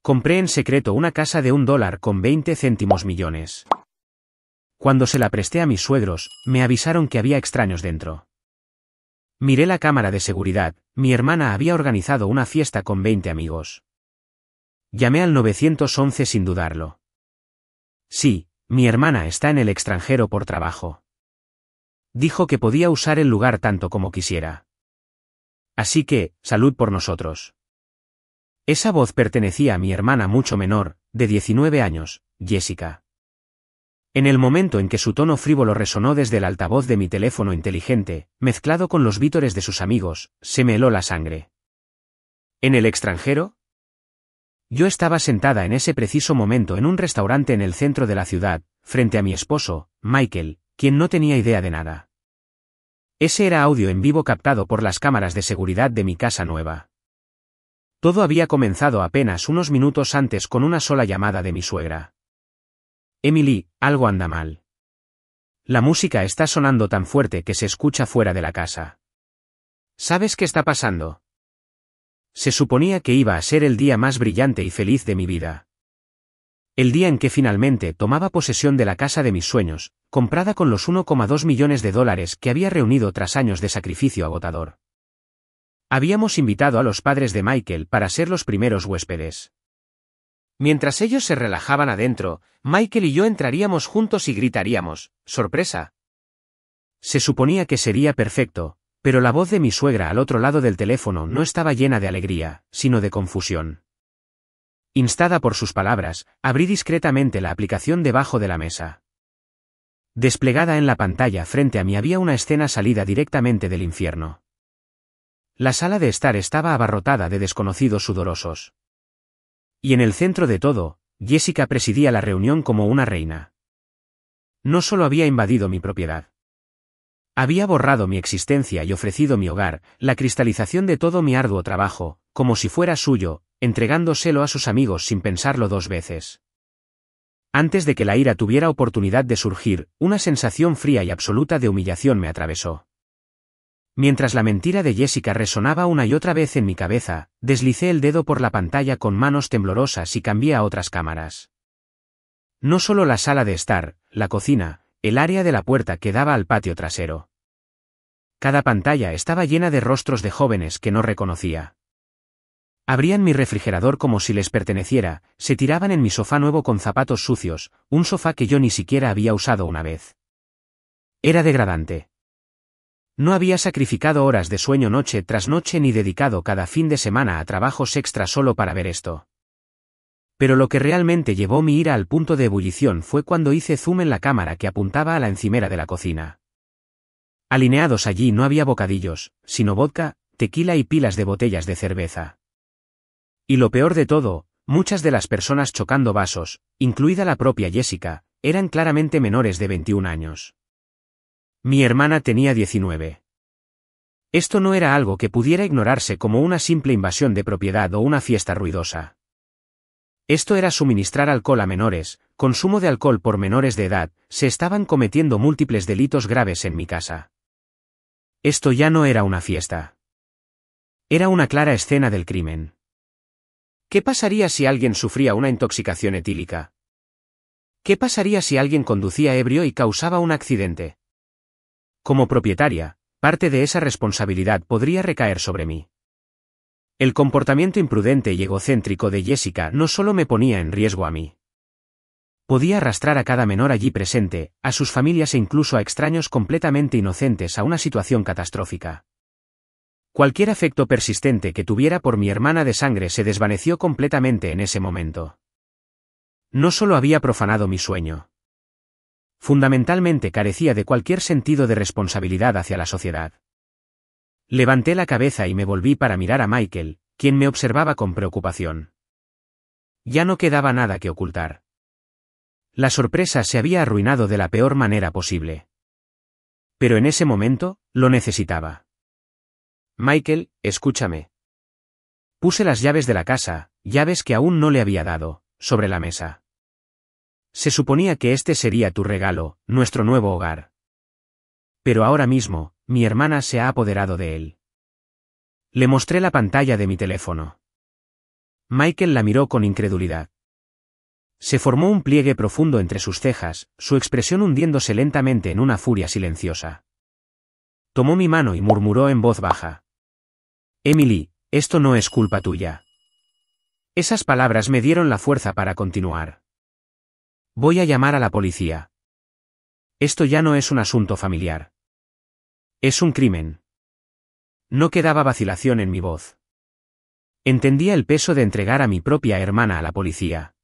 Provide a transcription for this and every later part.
Compré en secreto una casa de $1 con 20 céntimos millones. Cuando se la presté a mis suegros, me avisaron que había extraños dentro. Miré la cámara de seguridad, mi hermana había organizado una fiesta con 20 amigos. Llamé al 911 sin dudarlo. Sí, mi hermana está en el extranjero por trabajo. Dijo que podía usar el lugar tanto como quisiera. Así que, salud por nosotros. Esa voz pertenecía a mi hermana mucho menor, de 19 años, Jessica. En el momento en que su tono frívolo resonó desde el altavoz de mi teléfono inteligente, mezclado con los vítores de sus amigos, se me heló la sangre. ¿En el extranjero? Yo estaba sentada en ese preciso momento en un restaurante en el centro de la ciudad, frente a mi esposo, Michael, quien no tenía idea de nada. Ese era audio en vivo captado por las cámaras de seguridad de mi casa nueva. Todo había comenzado apenas unos minutos antes con una sola llamada de mi suegra. Emily, algo anda mal. La música está sonando tan fuerte que se escucha fuera de la casa. ¿Sabes qué está pasando? Se suponía que iba a ser el día más brillante y feliz de mi vida. El día en que finalmente tomaba posesión de la casa de mis sueños, comprada con los $1,2 millones que había reunido tras años de sacrificio agotador. Habíamos invitado a los padres de Michael para ser los primeros huéspedes. Mientras ellos se relajaban adentro, Michael y yo entraríamos juntos y gritaríamos, ¡sorpresa! Se suponía que sería perfecto, pero la voz de mi suegra al otro lado del teléfono no estaba llena de alegría, sino de confusión. Instada por sus palabras, abrí discretamente la aplicación debajo de la mesa. Desplegada en la pantalla frente a mí había una escena salida directamente del infierno. La sala de estar estaba abarrotada de desconocidos sudorosos. Y en el centro de todo, Jessica presidía la reunión como una reina. No solo había invadido mi propiedad. Había borrado mi existencia y ofrecido mi hogar, la cristalización de todo mi arduo trabajo, como si fuera suyo, entregándoselo a sus amigos sin pensarlo dos veces. Antes de que la ira tuviera oportunidad de surgir, una sensación fría y absoluta de humillación me atravesó. Mientras la mentira de Jessica resonaba una y otra vez en mi cabeza, deslicé el dedo por la pantalla con manos temblorosas y cambié a otras cámaras. No solo la sala de estar, la cocina, el área de la puerta que daba al patio trasero. Cada pantalla estaba llena de rostros de jóvenes que no reconocía. Abrían mi refrigerador como si les perteneciera, se tiraban en mi sofá nuevo con zapatos sucios, un sofá que yo ni siquiera había usado una vez. Era degradante. No había sacrificado horas de sueño noche tras noche ni dedicado cada fin de semana a trabajos extra solo para ver esto. Pero lo que realmente llevó mi ira al punto de ebullición fue cuando hice zoom en la cámara que apuntaba a la encimera de la cocina. Alineados allí no había bocadillos, sino vodka, tequila y pilas de botellas de cerveza. Y lo peor de todo, muchas de las personas chocando vasos, incluida la propia Jessica, eran claramente menores de 21 años. Mi hermana tenía 19. Esto no era algo que pudiera ignorarse como una simple invasión de propiedad o una fiesta ruidosa. Esto era suministrar alcohol a menores, consumo de alcohol por menores de edad, se estaban cometiendo múltiples delitos graves en mi casa. Esto ya no era una fiesta. Era una clara escena del crimen. ¿Qué pasaría si alguien sufría una intoxicación etílica? ¿Qué pasaría si alguien conducía ebrio y causaba un accidente? Como propietaria, parte de esa responsabilidad podría recaer sobre mí. El comportamiento imprudente y egocéntrico de Jessica no solo me ponía en riesgo a mí. Podía arrastrar a cada menor allí presente, a sus familias e incluso a extraños completamente inocentes a una situación catastrófica. Cualquier afecto persistente que tuviera por mi hermana de sangre se desvaneció completamente en ese momento. No solo había profanado mi sueño. Fundamentalmente carecía de cualquier sentido de responsabilidad hacia la sociedad. Levanté la cabeza y me volví para mirar a Michael, quien me observaba con preocupación. Ya no quedaba nada que ocultar. La sorpresa se había arruinado de la peor manera posible. Pero en ese momento, lo necesitaba. Michael, escúchame. Puse las llaves de la casa, llaves que aún no le había dado, sobre la mesa. Se suponía que este sería tu regalo, nuestro nuevo hogar. Pero ahora mismo, mi hermana se ha apoderado de él. Le mostré la pantalla de mi teléfono. Michael la miró con incredulidad. Se formó un pliegue profundo entre sus cejas, su expresión hundiéndose lentamente en una furia silenciosa. Tomó mi mano y murmuró en voz baja. Emily, esto no es culpa tuya. Esas palabras me dieron la fuerza para continuar. Voy a llamar a la policía. Esto ya no es un asunto familiar. Es un crimen. No quedaba vacilación en mi voz. Entendía el peso de entregar a mi propia hermana a la policía.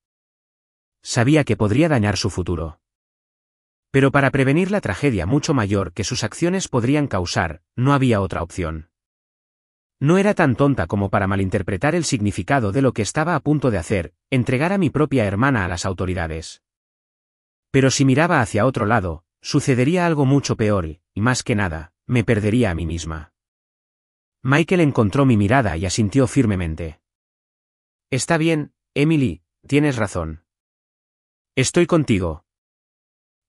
Sabía que podría dañar su futuro. Pero para prevenir la tragedia mucho mayor que sus acciones podrían causar, no había otra opción. No era tan tonta como para malinterpretar el significado de lo que estaba a punto de hacer, entregar a mi propia hermana a las autoridades. Pero si miraba hacia otro lado, sucedería algo mucho peor y, más que nada, me perdería a mí misma. Michael encontró mi mirada y asintió firmemente. Está bien, Emily, tienes razón. Estoy contigo.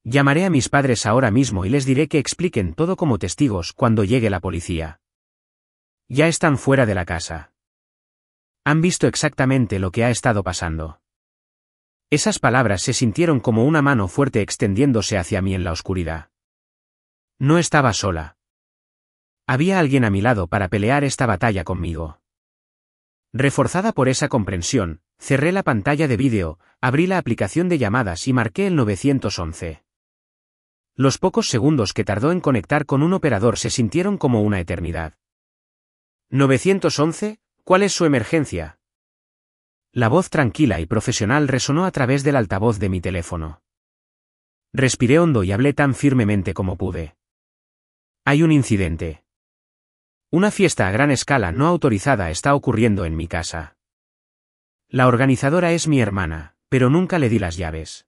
Llamaré a mis padres ahora mismo y les diré que expliquen todo como testigos cuando llegue la policía. Ya están fuera de la casa. Han visto exactamente lo que ha estado pasando. Esas palabras se sintieron como una mano fuerte extendiéndose hacia mí en la oscuridad. No estaba sola. Había alguien a mi lado para pelear esta batalla conmigo. Reforzada por esa comprensión, cerré la pantalla de vídeo, abrí la aplicación de llamadas y marqué el 911. Los pocos segundos que tardó en conectar con un operador se sintieron como una eternidad. ¿911? ¿Cuál es su emergencia? La voz tranquila y profesional resonó a través del altavoz de mi teléfono. Respiré hondo y hablé tan firmemente como pude. Hay un incidente. Una fiesta a gran escala no autorizada está ocurriendo en mi casa. La organizadora es mi hermana, pero nunca le di las llaves.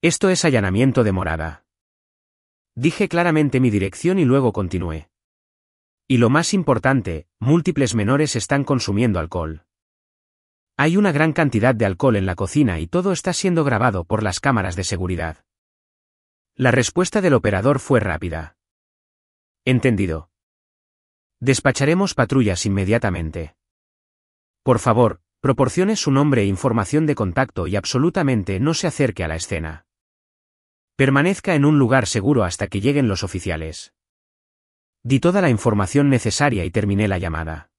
Esto es allanamiento de morada. Dije claramente mi dirección y luego continué. Y lo más importante, múltiples menores están consumiendo alcohol. Hay una gran cantidad de alcohol en la cocina y todo está siendo grabado por las cámaras de seguridad. La respuesta del operador fue rápida. Entendido. Despacharemos patrullas inmediatamente. Por favor, proporcione su nombre e información de contacto y absolutamente no se acerque a la escena. Permanezca en un lugar seguro hasta que lleguen los oficiales. Di toda la información necesaria y terminé la llamada.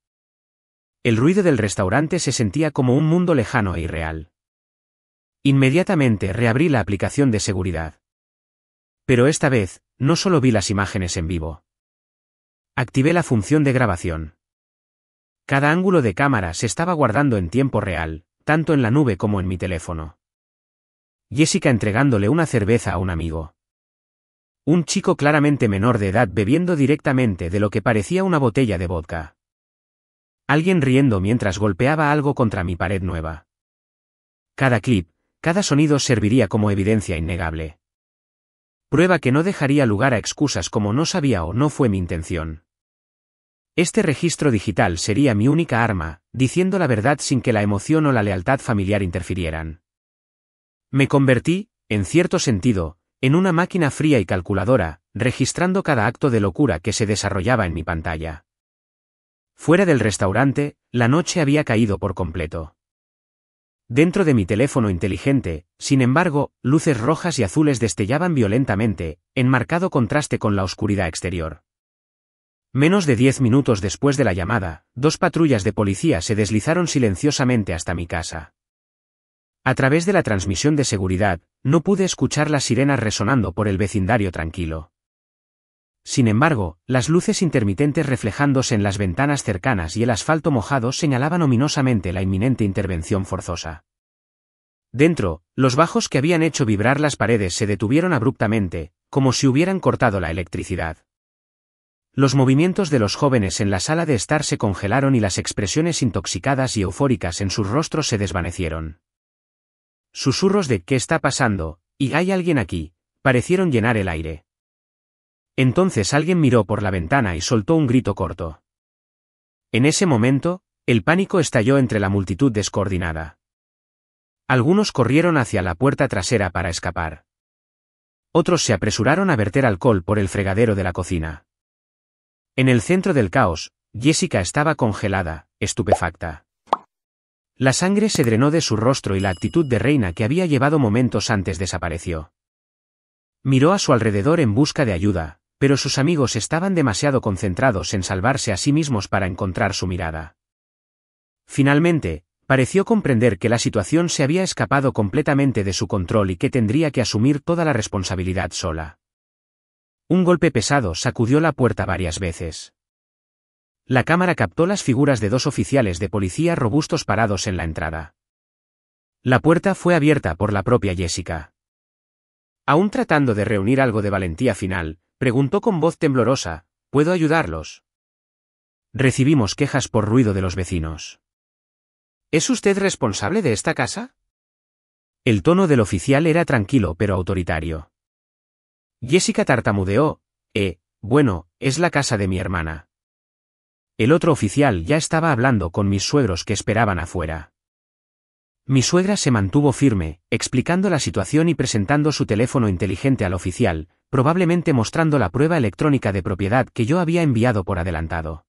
El ruido del restaurante se sentía como un mundo lejano e irreal. Inmediatamente reabrí la aplicación de seguridad. Pero esta vez, no solo vi las imágenes en vivo. Activé la función de grabación. Cada ángulo de cámara se estaba guardando en tiempo real, tanto en la nube como en mi teléfono. Jessica entregándole una cerveza a un amigo. Un chico claramente menor de edad bebiendo directamente de lo que parecía una botella de vodka. Alguien riendo mientras golpeaba algo contra mi pared nueva. Cada clip, cada sonido serviría como evidencia innegable. Prueba que no dejaría lugar a excusas como no sabía o no fue mi intención. Este registro digital sería mi única arma, diciendo la verdad sin que la emoción o la lealtad familiar interfirieran. Me convertí, en cierto sentido, en una máquina fría y calculadora, registrando cada acto de locura que se desarrollaba en mi pantalla. Fuera del restaurante, la noche había caído por completo. Dentro de mi teléfono inteligente, sin embargo, luces rojas y azules destellaban violentamente, en marcado contraste con la oscuridad exterior. Menos de 10 minutos después de la llamada, 2 patrullas de policía se deslizaron silenciosamente hasta mi casa. A través de la transmisión de seguridad, no pude escuchar las sirenas resonando por el vecindario tranquilo. Sin embargo, las luces intermitentes reflejándose en las ventanas cercanas y el asfalto mojado señalaban ominosamente la inminente intervención forzosa. Dentro, los bajos que habían hecho vibrar las paredes se detuvieron abruptamente, como si hubieran cortado la electricidad. Los movimientos de los jóvenes en la sala de estar se congelaron y las expresiones intoxicadas y eufóricas en sus rostros se desvanecieron. Susurros de ¿qué está pasando? ¿Y hay alguien aquí? Parecieron llenar el aire. Entonces alguien miró por la ventana y soltó un grito corto. En ese momento, el pánico estalló entre la multitud descoordinada. Algunos corrieron hacia la puerta trasera para escapar. Otros se apresuraron a verter alcohol por el fregadero de la cocina. En el centro del caos, Jessica estaba congelada, estupefacta. La sangre se drenó de su rostro y la actitud de reina que había llevado momentos antes desapareció. Miró a su alrededor en busca de ayuda, pero sus amigos estaban demasiado concentrados en salvarse a sí mismos para encontrar su mirada. Finalmente, pareció comprender que la situación se había escapado completamente de su control y que tendría que asumir toda la responsabilidad sola. Un golpe pesado sacudió la puerta varias veces. La cámara captó las figuras de dos oficiales de policía robustos parados en la entrada. La puerta fue abierta por la propia Jessica. Aún tratando de reunir algo de valentía final, preguntó con voz temblorosa, ¿puedo ayudarlos? Recibimos quejas por ruido de los vecinos. ¿Es usted responsable de esta casa? El tono del oficial era tranquilo pero autoritario. Jessica tartamudeó, bueno, es la casa de mi hermana. El otro oficial ya estaba hablando con mis suegros que esperaban afuera. Mi suegra se mantuvo firme, explicando la situación y presentando su teléfono inteligente al oficial, probablemente mostrando la prueba electrónica de propiedad que yo había enviado por adelantado.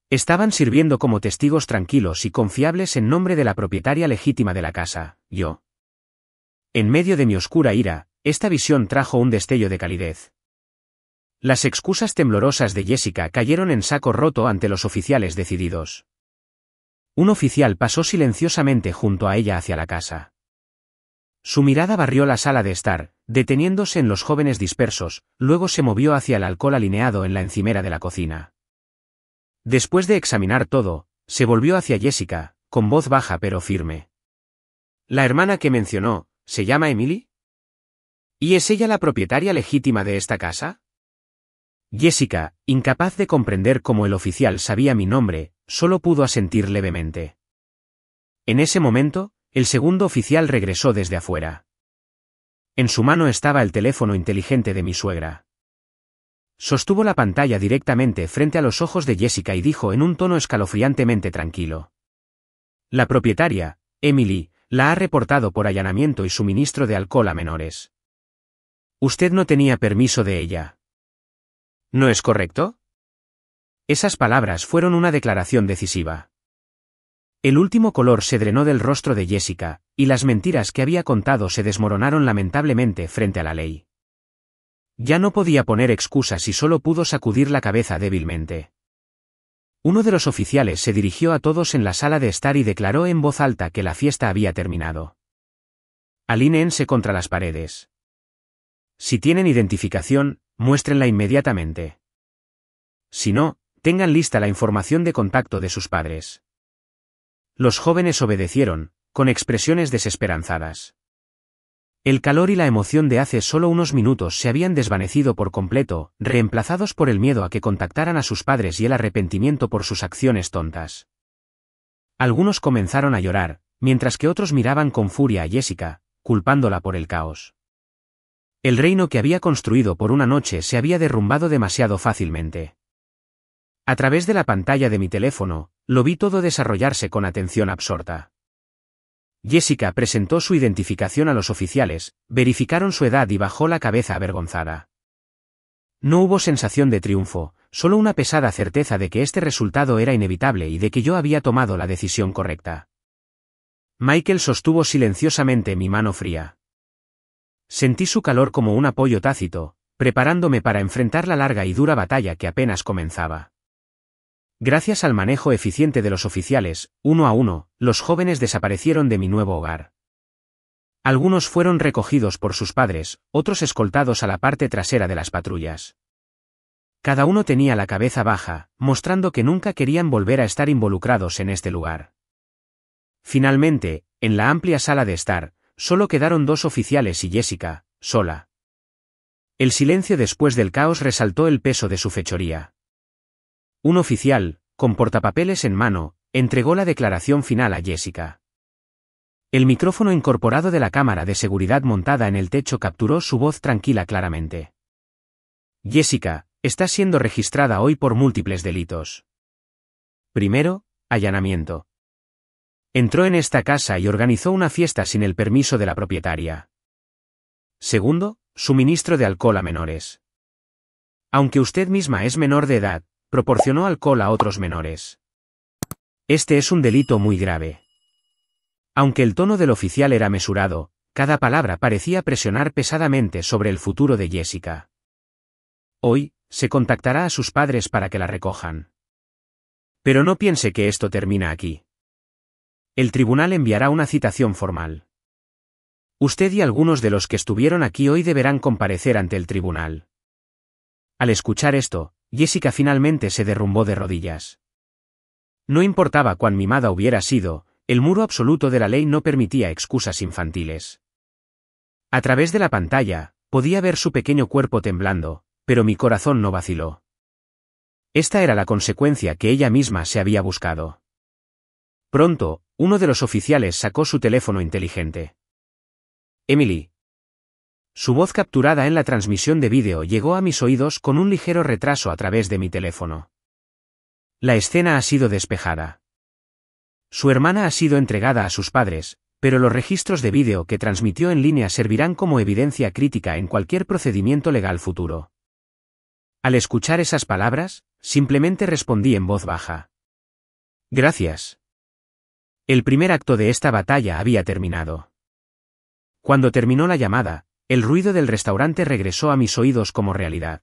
Estaban sirviendo como testigos tranquilos y confiables en nombre de la propietaria legítima de la casa, yo. En medio de mi oscura ira, esta visión trajo un destello de calidez. Las excusas temblorosas de Jessica cayeron en saco roto ante los oficiales decididos. Un oficial pasó silenciosamente junto a ella hacia la casa. Su mirada barrió la sala de estar, deteniéndose en los jóvenes dispersos, luego se movió hacia el alcohol alineado en la encimera de la cocina. Después de examinar todo, se volvió hacia Jessica, con voz baja pero firme. ¿La hermana que mencionó, se llama Emily? ¿Y es ella la propietaria legítima de esta casa? Jessica, incapaz de comprender cómo el oficial sabía mi nombre, solo pudo asentir levemente. En ese momento, el segundo oficial regresó desde afuera. En su mano estaba el teléfono inteligente de mi suegra. Sostuvo la pantalla directamente frente a los ojos de Jessica y dijo en un tono escalofriantemente tranquilo. La propietaria, Emily, la ha reportado por allanamiento y suministro de alcohol a menores. Usted no tenía permiso de ella. ¿No es correcto? Esas palabras fueron una declaración decisiva. El último color se drenó del rostro de Jessica, y las mentiras que había contado se desmoronaron lamentablemente frente a la ley. Ya no podía poner excusas y solo pudo sacudir la cabeza débilmente. Uno de los oficiales se dirigió a todos en la sala de estar y declaró en voz alta que la fiesta había terminado. Alíneense contra las paredes. Si tienen identificación, muéstrenla inmediatamente. Si no, tengan lista la información de contacto de sus padres. Los jóvenes obedecieron, con expresiones desesperanzadas. El calor y la emoción de hace solo unos minutos se habían desvanecido por completo, reemplazados por el miedo a que contactaran a sus padres y el arrepentimiento por sus acciones tontas. Algunos comenzaron a llorar, mientras que otros miraban con furia a Jessica, culpándola por el caos. El reino que había construido por una noche se había derrumbado demasiado fácilmente. A través de la pantalla de mi teléfono, lo vi todo desarrollarse con atención absorta. Jessica presentó su identificación a los oficiales, verificaron su edad y bajó la cabeza avergonzada. No hubo sensación de triunfo, solo una pesada certeza de que este resultado era inevitable y de que yo había tomado la decisión correcta. Michael sostuvo silenciosamente mi mano fría. Sentí su calor como un apoyo tácito, preparándome para enfrentar la larga y dura batalla que apenas comenzaba. Gracias al manejo eficiente de los oficiales, uno a uno, los jóvenes desaparecieron de mi nuevo hogar. Algunos fueron recogidos por sus padres, otros escoltados a la parte trasera de las patrullas. Cada uno tenía la cabeza baja, mostrando que nunca querían volver a estar involucrados en este lugar. Finalmente, en la amplia sala de estar, solo quedaron dos oficiales y Jessica, sola. El silencio después del caos resaltó el peso de su fechoría. Un oficial, con portapapeles en mano, entregó la declaración final a Jessica. El micrófono incorporado de la cámara de seguridad montada en el techo capturó su voz tranquila claramente. Jessica, está siendo registrada hoy por múltiples delitos. Primero, allanamiento. Entró en esta casa y organizó una fiesta sin el permiso de la propietaria. Segundo, suministro de alcohol a menores. Aunque usted misma es menor de edad, proporcionó alcohol a otros menores. Este es un delito muy grave. Aunque el tono del oficial era mesurado, cada palabra parecía presionar pesadamente sobre el futuro de Jessica. Hoy, se contactará a sus padres para que la recojan. Pero no piense que esto termina aquí. El tribunal enviará una citación formal. Usted y algunos de los que estuvieron aquí hoy deberán comparecer ante el tribunal. Al escuchar esto, Jessica finalmente se derrumbó de rodillas. No importaba cuán mimada hubiera sido, el muro absoluto de la ley no permitía excusas infantiles. A través de la pantalla, podía ver su pequeño cuerpo temblando, pero mi corazón no vaciló. Esta era la consecuencia que ella misma se había buscado. Pronto, uno de los oficiales sacó su teléfono inteligente. Emily. Su voz capturada en la transmisión de vídeo llegó a mis oídos con un ligero retraso a través de mi teléfono. La escena ha sido despejada. Su hermana ha sido entregada a sus padres, pero los registros de vídeo que transmitió en línea servirán como evidencia crítica en cualquier procedimiento legal futuro. Al escuchar esas palabras, simplemente respondí en voz baja. Gracias. El primer acto de esta batalla había terminado. Cuando terminó la llamada, el ruido del restaurante regresó a mis oídos como realidad.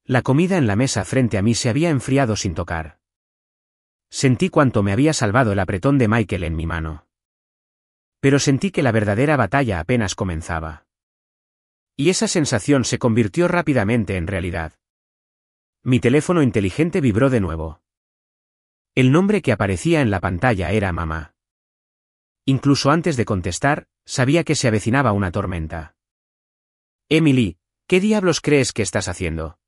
La comida en la mesa frente a mí se había enfriado sin tocar. Sentí cuánto me había salvado el apretón de Michael en mi mano. Pero sentí que la verdadera batalla apenas comenzaba. Y esa sensación se convirtió rápidamente en realidad. Mi teléfono inteligente vibró de nuevo. El nombre que aparecía en la pantalla era mamá. Incluso antes de contestar, sabía que se avecinaba una tormenta. Emily, ¿qué diablos crees que estás haciendo?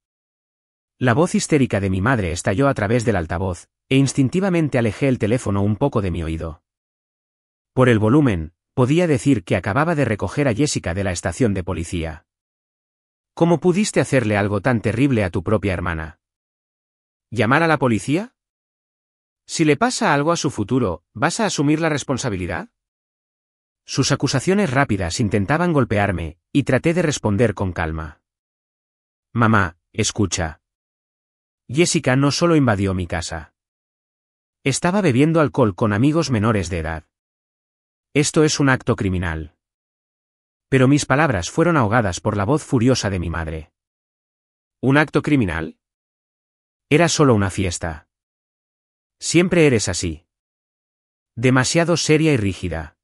La voz histérica de mi madre estalló a través del altavoz, e instintivamente alejé el teléfono un poco de mi oído. Por el volumen, podía decir que acababa de recoger a Jessica de la estación de policía. ¿Cómo pudiste hacerle algo tan terrible a tu propia hermana? ¿Llamar a la policía? Si le pasa algo a su futuro, ¿vas a asumir la responsabilidad? Sus acusaciones rápidas intentaban golpearme, y traté de responder con calma. Mamá, escucha. Jessica no solo invadió mi casa. Estaba bebiendo alcohol con amigos menores de edad. Esto es un acto criminal. Pero mis palabras fueron ahogadas por la voz furiosa de mi madre. ¿Un acto criminal? Era solo una fiesta. Siempre eres así. Demasiado seria y rígida.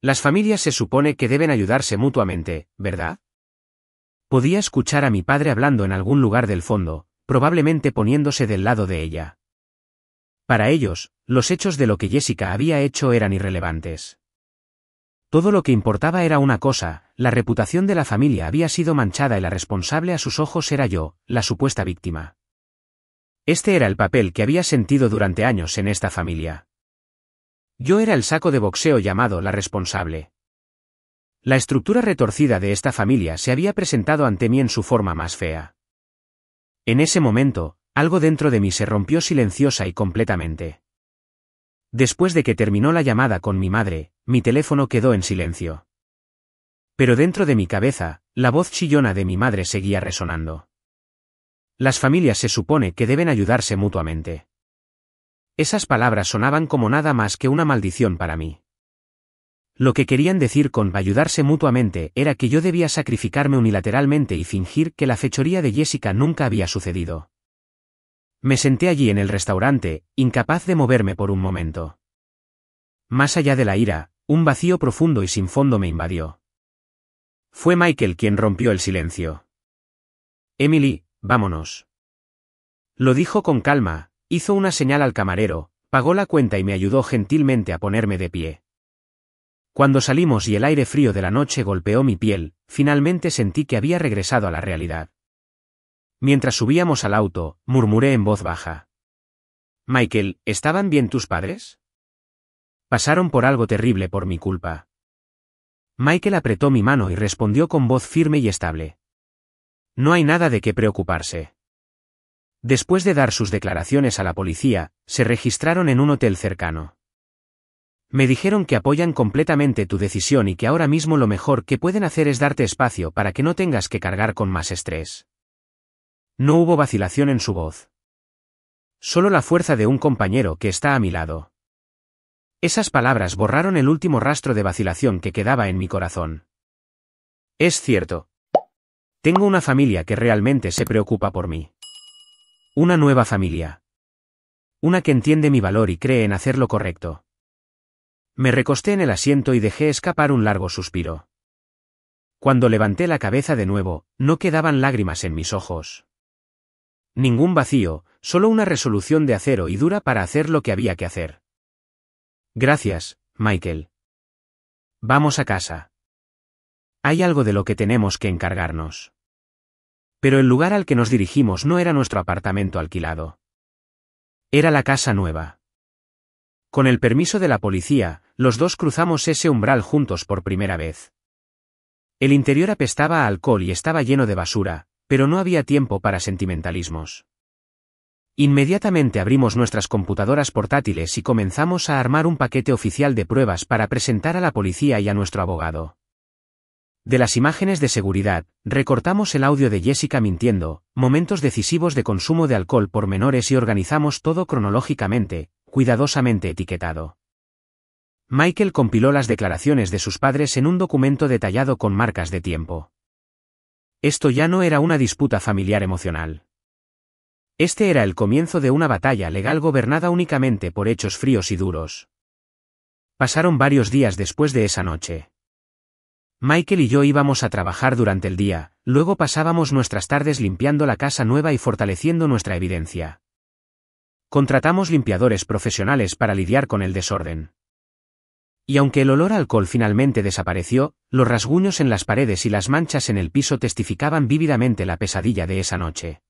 Las familias se supone que deben ayudarse mutuamente, ¿verdad? Podía escuchar a mi padre hablando en algún lugar del fondo, probablemente poniéndose del lado de ella. Para ellos, los hechos de lo que Jessica había hecho eran irrelevantes. Todo lo que importaba era una cosa, la reputación de la familia había sido manchada y la responsable a sus ojos era yo, la supuesta víctima. Este era el papel que había sentido durante años en esta familia. Yo era el saco de boxeo llamado la responsable. La estructura retorcida de esta familia se había presentado ante mí en su forma más fea. En ese momento, algo dentro de mí se rompió silenciosa y completamente. Después de que terminó la llamada con mi madre, mi teléfono quedó en silencio. Pero dentro de mi cabeza, la voz chillona de mi madre seguía resonando. Las familias se supone que deben ayudarse mutuamente. Esas palabras sonaban como nada más que una maldición para mí. Lo que querían decir con ayudarse mutuamente era que yo debía sacrificarme unilateralmente y fingir que la fechoría de Jessica nunca había sucedido. Me senté allí en el restaurante, incapaz de moverme por un momento. Más allá de la ira, un vacío profundo y sin fondo me invadió. Fue Michael quien rompió el silencio. Emily, vámonos. Lo dijo con calma, hizo una señal al camarero, pagó la cuenta y me ayudó gentilmente a ponerme de pie. Cuando salimos y el aire frío de la noche golpeó mi piel, finalmente sentí que había regresado a la realidad. Mientras subíamos al auto, murmuré en voz baja. Michael, ¿estaban bien tus padres? Pasaron por algo terrible por mi culpa. Michael apretó mi mano y respondió con voz firme y estable. No hay nada de qué preocuparse. Después de dar sus declaraciones a la policía, se registraron en un hotel cercano. Me dijeron que apoyan completamente tu decisión y que ahora mismo lo mejor que pueden hacer es darte espacio para que no tengas que cargar con más estrés. No hubo vacilación en su voz. Solo la fuerza de un compañero que está a mi lado. Esas palabras borraron el último rastro de vacilación que quedaba en mi corazón. Es cierto. Tengo una familia que realmente se preocupa por mí. Una nueva familia. Una que entiende mi valor y cree en hacer lo correcto. Me recosté en el asiento y dejé escapar un largo suspiro. Cuando levanté la cabeza de nuevo, no quedaban lágrimas en mis ojos. Ningún vacío, solo una resolución de acero y dura para hacer lo que había que hacer. Gracias, Michael. Vamos a casa. Hay algo de lo que tenemos que encargarnos. Pero el lugar al que nos dirigimos no era nuestro apartamento alquilado. Era la casa nueva. Con el permiso de la policía, los dos cruzamos ese umbral juntos por primera vez. El interior apestaba a alcohol y estaba lleno de basura, pero no había tiempo para sentimentalismos. Inmediatamente abrimos nuestras computadoras portátiles y comenzamos a armar un paquete oficial de pruebas para presentar a la policía y a nuestro abogado. De las imágenes de seguridad, recortamos el audio de Jessica mintiendo, momentos decisivos de consumo de alcohol por menores y organizamos todo cronológicamente, cuidadosamente etiquetado. Michael compiló las declaraciones de sus padres en un documento detallado con marcas de tiempo. Esto ya no era una disputa familiar emocional. Este era el comienzo de una batalla legal gobernada únicamente por hechos fríos y duros. Pasaron varios días después de esa noche. Michael y yo íbamos a trabajar durante el día, luego pasábamos nuestras tardes limpiando la casa nueva y fortaleciendo nuestra evidencia. Contratamos limpiadores profesionales para lidiar con el desorden. Y aunque el olor a alcohol finalmente desapareció, los rasguños en las paredes y las manchas en el piso testificaban vívidamente la pesadilla de esa noche.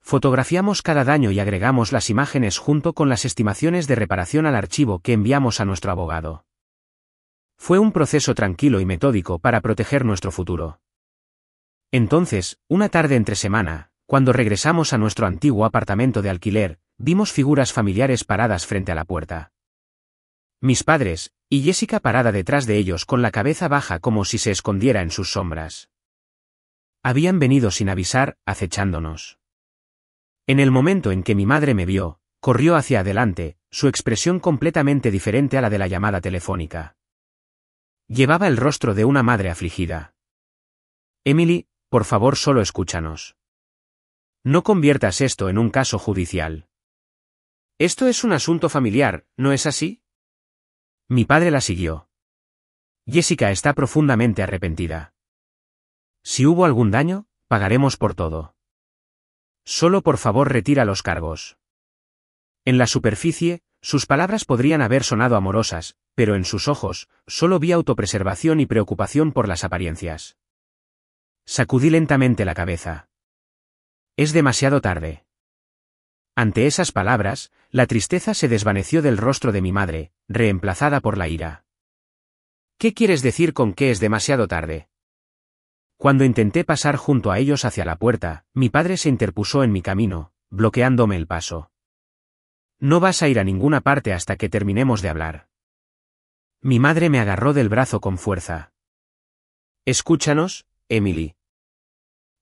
Fotografiamos cada daño y agregamos las imágenes junto con las estimaciones de reparación al archivo que enviamos a nuestro abogado. Fue un proceso tranquilo y metódico para proteger nuestro futuro. Entonces, una tarde entre semana, cuando regresamos a nuestro antiguo apartamento de alquiler, vimos figuras familiares paradas frente a la puerta. Mis padres, y Jessica parada detrás de ellos con la cabeza baja como si se escondiera en sus sombras. Habían venido sin avisar, acechándonos. En el momento en que mi madre me vio, corrió hacia adelante, su expresión completamente diferente a la de la llamada telefónica. Llevaba el rostro de una madre afligida. Emily, por favor, solo escúchanos. No conviertas esto en un caso judicial. Esto es un asunto familiar, ¿no es así? Mi padre la siguió. Jessica está profundamente arrepentida. Si hubo algún daño, pagaremos por todo. Solo por favor retira los cargos. En la superficie, sus palabras podrían haber sonado amorosas, pero en sus ojos, solo vi autopreservación y preocupación por las apariencias. Sacudí lentamente la cabeza. Es demasiado tarde. Ante esas palabras, la tristeza se desvaneció del rostro de mi madre, reemplazada por la ira. ¿Qué quieres decir con que es demasiado tarde? Cuando intenté pasar junto a ellos hacia la puerta, mi padre se interpuso en mi camino, bloqueándome el paso. No vas a ir a ninguna parte hasta que terminemos de hablar. Mi madre me agarró del brazo con fuerza. Escúchanos, Emily.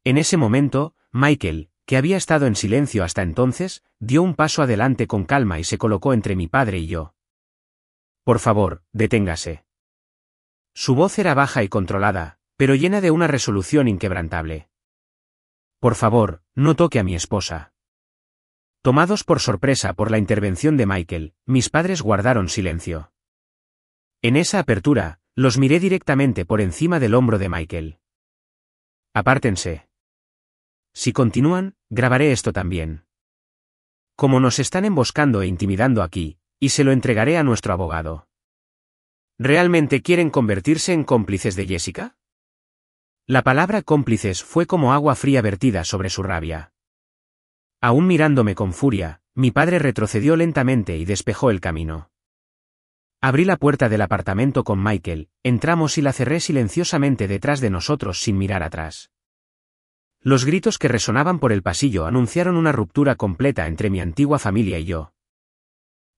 En ese momento, Michael, que había estado en silencio hasta entonces, dio un paso adelante con calma y se colocó entre mi padre y yo. Por favor, deténgase. Su voz era baja y controlada, pero llena de una resolución inquebrantable. Por favor, no toque a mi esposa. Tomados por sorpresa por la intervención de Michael, mis padres guardaron silencio. En esa apertura, los miré directamente por encima del hombro de Michael. Apártense. Si continúan, grabaré esto también. Como nos están emboscando e intimidando aquí, y se lo entregaré a nuestro abogado. ¿Realmente quieren convertirse en cómplices de Jessica? La palabra cómplices fue como agua fría vertida sobre su rabia. Aún mirándome con furia, mi padre retrocedió lentamente y despejó el camino. Abrí la puerta del apartamento con Michael, entramos y la cerré silenciosamente detrás de nosotros sin mirar atrás. Los gritos que resonaban por el pasillo anunciaron una ruptura completa entre mi antigua familia y yo.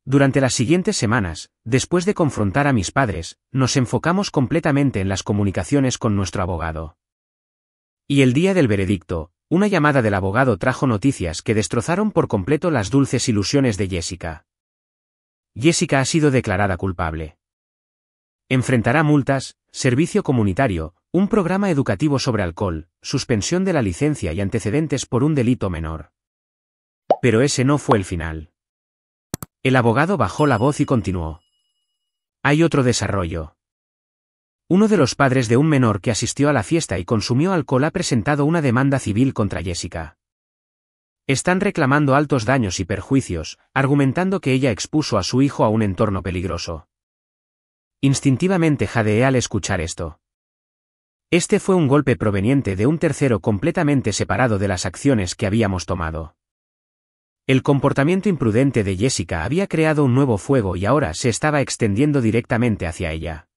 Durante las siguientes semanas, después de confrontar a mis padres, nos enfocamos completamente en las comunicaciones con nuestro abogado. Y el día del veredicto, una llamada del abogado trajo noticias que destrozaron por completo las dulces ilusiones de Jessica. Jessica ha sido declarada culpable. Enfrentará multas, servicio comunitario, un programa educativo sobre alcohol, suspensión de la licencia y antecedentes por un delito menor. Pero ese no fue el final. El abogado bajó la voz y continuó. Hay otro desarrollo. Uno de los padres de un menor que asistió a la fiesta y consumió alcohol ha presentado una demanda civil contra Jessica. Están reclamando altos daños y perjuicios, argumentando que ella expuso a su hijo a un entorno peligroso. Instintivamente jadeé al escuchar esto. Este fue un golpe proveniente de un tercero completamente separado de las acciones que habíamos tomado. El comportamiento imprudente de Jessica había creado un nuevo fuego y ahora se estaba extendiendo directamente hacia ella.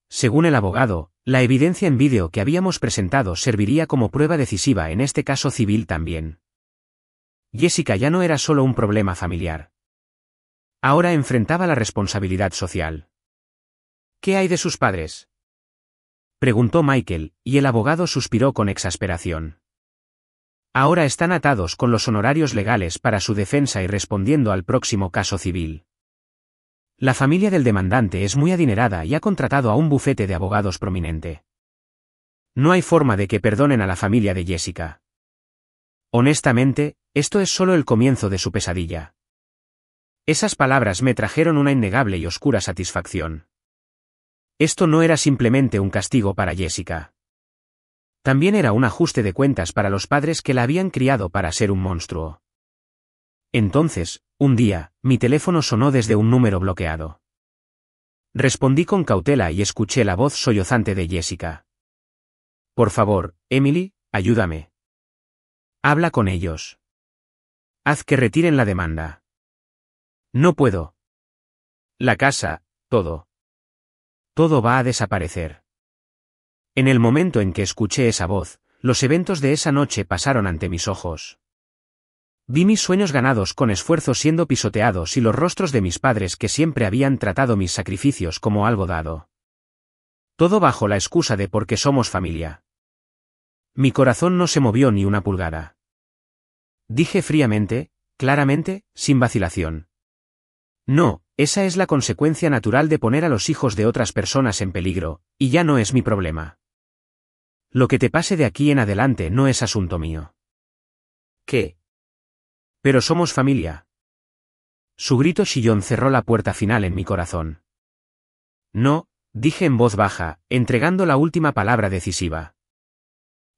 Según el abogado, la evidencia en vídeo que habíamos presentado serviría como prueba decisiva en este caso civil también. Jessica ya no era solo un problema familiar. Ahora enfrentaba la responsabilidad social. ¿Qué hay de sus padres?, preguntó Michael, y el abogado suspiró con exasperación. Ahora están atados con los honorarios legales para su defensa y respondiendo al próximo caso civil. La familia del demandante es muy adinerada y ha contratado a un bufete de abogados prominente. No hay forma de que perdonen a la familia de Jessica. Honestamente, esto es solo el comienzo de su pesadilla. Esas palabras me trajeron una innegable y oscura satisfacción. Esto no era simplemente un castigo para Jessica. También era un ajuste de cuentas para los padres que la habían criado para ser un monstruo. Entonces, un día, mi teléfono sonó desde un número bloqueado. Respondí con cautela y escuché la voz sollozante de Jessica. Por favor, Emily, ayúdame. Habla con ellos. Haz que retiren la demanda. No puedo. La casa, todo. Todo va a desaparecer. En el momento en que escuché esa voz, los eventos de esa noche pasaron ante mis ojos. Vi mis sueños ganados con esfuerzo siendo pisoteados y los rostros de mis padres que siempre habían tratado mis sacrificios como algo dado. Todo bajo la excusa de porque somos familia. Mi corazón no se movió ni una pulgada. Dije fríamente, claramente, sin vacilación. No, esa es la consecuencia natural de poner a los hijos de otras personas en peligro, y ya no es mi problema. Lo que te pase de aquí en adelante no es asunto mío. ¿Qué? Pero somos familia. Su grito chillón cerró la puerta final en mi corazón. No, dije en voz baja, entregando la última palabra decisiva.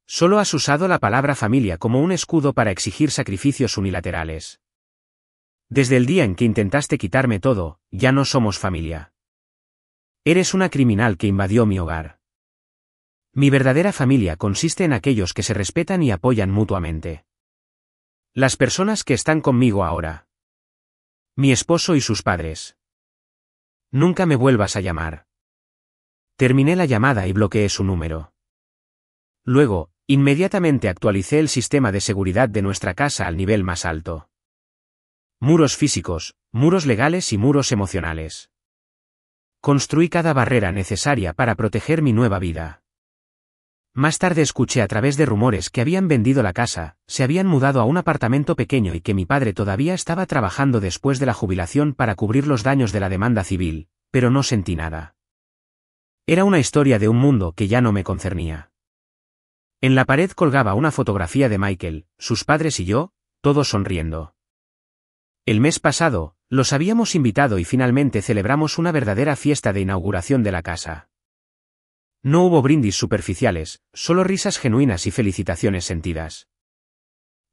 Solo has usado la palabra familia como un escudo para exigir sacrificios unilaterales. Desde el día en que intentaste quitarme todo, ya no somos familia. Eres una criminal que invadió mi hogar. Mi verdadera familia consiste en aquellos que se respetan y apoyan mutuamente. Las personas que están conmigo ahora. Mi esposo y sus padres. Nunca me vuelvas a llamar. Terminé la llamada y bloqueé su número. Luego, inmediatamente actualicé el sistema de seguridad de nuestra casa al nivel más alto. Muros físicos, muros legales y muros emocionales. Construí cada barrera necesaria para proteger mi nueva vida. Más tarde escuché a través de rumores que habían vendido la casa, se habían mudado a un apartamento pequeño y que mi padre todavía estaba trabajando después de la jubilación para cubrir los daños de la demanda civil, pero no sentí nada. Era una historia de un mundo que ya no me concernía. En la pared colgaba una fotografía de Michael, sus padres y yo, todos sonriendo. El mes pasado, los habíamos invitado y finalmente celebramos una verdadera fiesta de inauguración de la casa. No hubo brindis superficiales, solo risas genuinas y felicitaciones sentidas.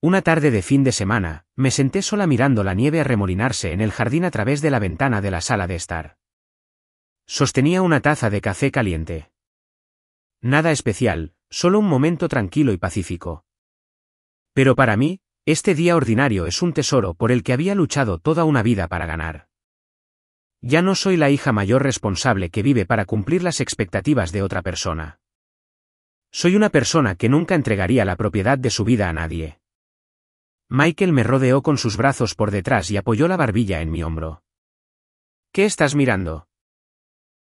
Una tarde de fin de semana, me senté sola mirando la nieve arremolinarse en el jardín a través de la ventana de la sala de estar. Sostenía una taza de café caliente. Nada especial, solo un momento tranquilo y pacífico. Pero para mí, este día ordinario es un tesoro por el que había luchado toda una vida para ganar. Ya no soy la hija mayor responsable que vive para cumplir las expectativas de otra persona. Soy una persona que nunca entregaría la propiedad de su vida a nadie. Michael me rodeó con sus brazos por detrás y apoyó la barbilla en mi hombro. ¿Qué estás mirando?,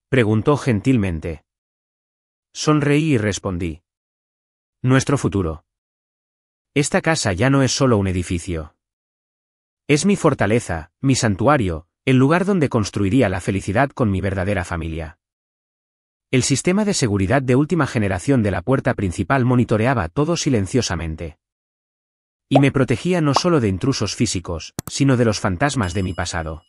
preguntó gentilmente. Sonreí y respondí. Nuestro futuro. Esta casa ya no es solo un edificio. Es mi fortaleza, mi santuario, El lugar donde construiría la felicidad con mi verdadera familia. El sistema de seguridad de última generación de la puerta principal monitoreaba todo silenciosamente. Y me protegía no solo de intrusos físicos, sino de los fantasmas de mi pasado.